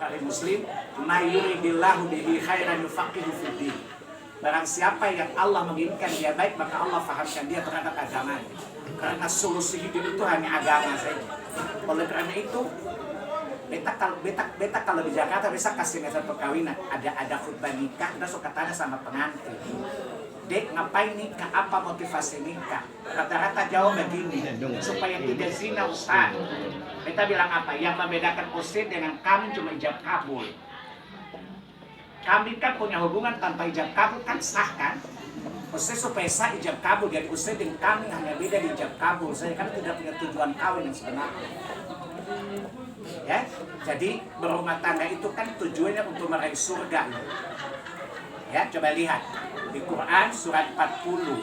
Bukhari Muslim, may yuridillahu bihi khairan yufaqihu fiddin. Barang siapa yang Allah menginginkan dia baik, maka Allah fahamkan dia terhadap agama. Karena solusi hidup itu hanya agama saja. Oleh karena itu, beta kalau di Jakarta bisa kasih metode perkawinan, ada khutbah nikah, kita suka tanya sama pengantin, dek ngapain nikah, apa motivasi nikah? Rata-rata jawab begini, supaya tidak zina Ustaz. Beta bilang apa? Yang membedakan Ustaz dengan kami cuma ijab kabul. Kami kan punya hubungan tanpa ijab kabul kan sah kan? Ustaz supaya sah ijab kabul, jadi Ustaz dengan kami hanya beda di ijab kabul. Saya kan tidak punya tujuan kawin yang sebenarnya. Ya, jadi berumah tangga itu kan tujuannya untuk meraih surga. Ya, coba lihat di Quran surat 40.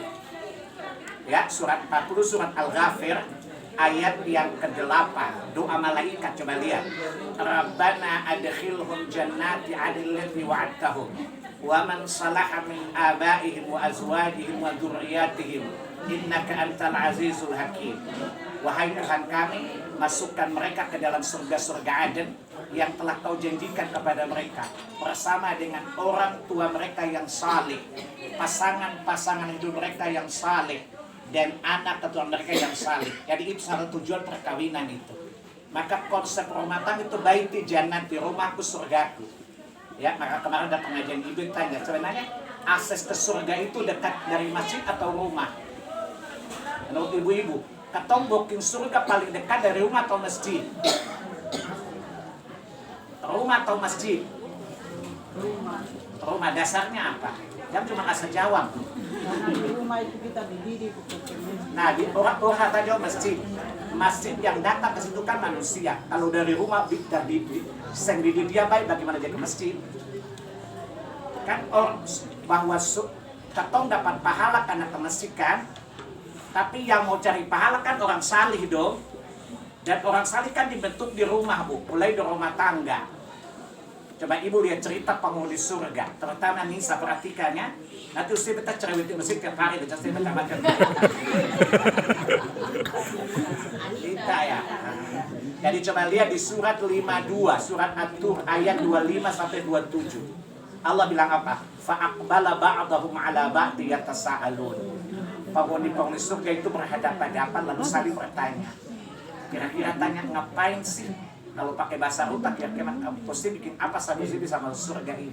Ya, surat 40 surat Al-Ghafir ayat yang ke-8. Doa malaikat, coba lihat. Rabbana adkhilhum jannati 'adlin allati wa'adtahum wa man salaha min abaihim wa azwajihim wa dzurriyyatihim innaka antal azizul hakim. Wahai Tuhan kami, masukkan mereka ke dalam surga-surga Aden yang telah kau janjikan kepada mereka bersama dengan orang tua mereka yang saleh, pasangan-pasangan hidup mereka yang saleh, dan anak keturunan mereka yang saleh. Jadi itu salah tujuan perkawinan itu. Maka konsep rumah tangga itu baiti jannati, rumahku surgaku. Ya, maka kemarin ada pengajian ibu tanya, sebenarnya akses ke surga itu dekat dari masjid atau rumah? Menurut ibu-ibu, katong booking surga paling dekat dari rumah atau masjid? Rumah atau masjid? Rumah dasarnya apa? Jangan cuma asal jawab. Di rumah itu kita dididik. Nah, di orang tadi masjid. Masjid yang datang ke situ kan manusia. Kalau dari rumah seng dididik dia baik, bagaimana jadi masjid? Kan orang bahwa katong dapat pahala karena ke masjid kan? Tapi yang mau cari pahala kan orang salih dong. Dan orang salih kan dibentuk di rumah, Bu. Mulai di rumah tangga. Coba ibu lihat cerita penghuni surga. Terutama Nisa, perhatikannya. Nanti usai kita cerewet di masjid tiap hari. Kita makan. Kita ya. Jadi coba lihat di surat 52. Surat At-Tur ayat 25-27. Allah bilang apa? Fa'aqbala ba'dahum ala ba'di yatasa'alun. Penghuni surga itu berhadapan-hadapan lalu saling bertanya. Kira-kira tanya ngapain sih? Kalau pakai bahasa ruta, kira-kira pasti bikin apa sampai sih bisa masuk surga ini?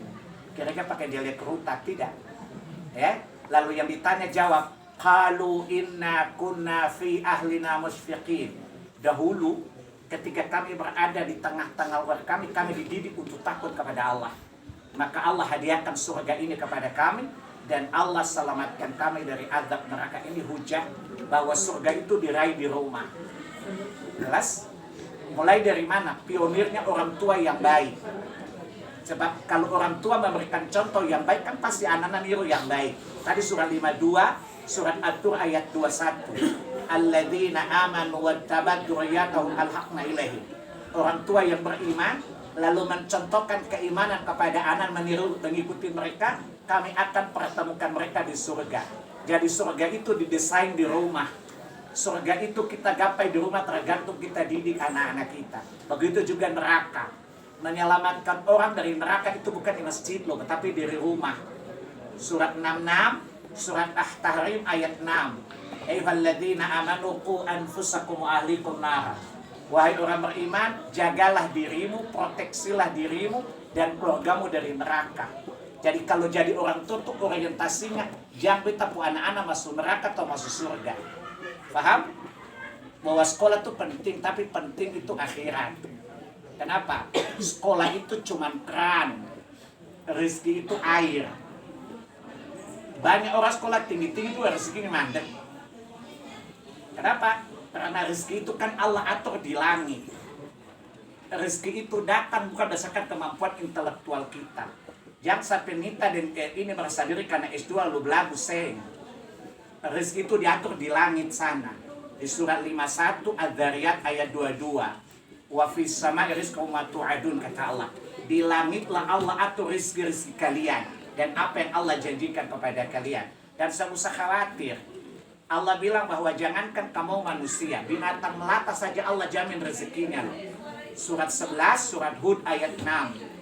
Kira-kira pakai dialek ruta tidak? Ya, lalu yang ditanya jawab, qalu inna kunna fi ahlina musfiqin. Dahulu ketika kami berada di tengah-tengah kami dididik untuk takut kepada Allah. Maka Allah hadiahkan surga ini kepada kami. Dan Allah selamatkan kami dari azab neraka ini. Hujah bahwa surga itu diraih di rumah. Jelas? Mulai dari mana? Pionirnya orang tua yang baik. Sebab kalau orang tua memberikan contoh yang baik, kan pasti anak-anak niru yang baik. Tadi surat 52, surat At-Tur ayat 21. Alladzina amanu wattabat dzurriyyatahum alhaqna ilaihim. Orang tua yang beriman lalu mencontohkan keimanan kepada anak, meniru mengikuti mereka, kami akan pertemukan mereka di surga. Jadi surga itu didesain di rumah. Surga itu kita gapai di rumah, tergantung kita didik anak-anak kita. Begitu juga neraka. Menyelamatkan orang dari neraka itu bukan di masjid loh, tetapi dari rumah. Surat 66, surat At-Tahrim ayat 6. Ayyuhalladzina amanu qu anfusakum wa ahlikum nar. Wahai orang beriman, jagalah dirimu, proteksilah dirimu dan keluargamu dari neraka. Jadi kalau jadi orang tua tuh orientasinya jangan kita pu anak-anak masuk neraka atau masuk surga. Paham? Bahwa sekolah itu penting, tapi penting itu akhirat. Kenapa? Sekolah itu cuma keran, rezeki itu air. Banyak orang sekolah tinggi-tinggi itu rezekinya mandek. Kenapa? Karena rezeki itu kan Allah atur di langit. Rezeki itu datang bukan berdasarkan kemampuan intelektual kita. Jangan sampai Nita dan ini merasa diri karena S2 lu belagu seng. Rezeki itu diatur di langit sana. Di surat 51 Adz-Dzariyat ayat 22. Wa fis sama'i rizqukum wa tu'adun, kata Allah. Di langitlah Allah atur rezeki kalian dan apa yang Allah janjikan kepada kalian. Dan tidak usah khawatir. Allah bilang bahwa jangankan kamu manusia, binatang melata saja Allah jamin rezekinya loh. surat 11, surat Hud ayat 6.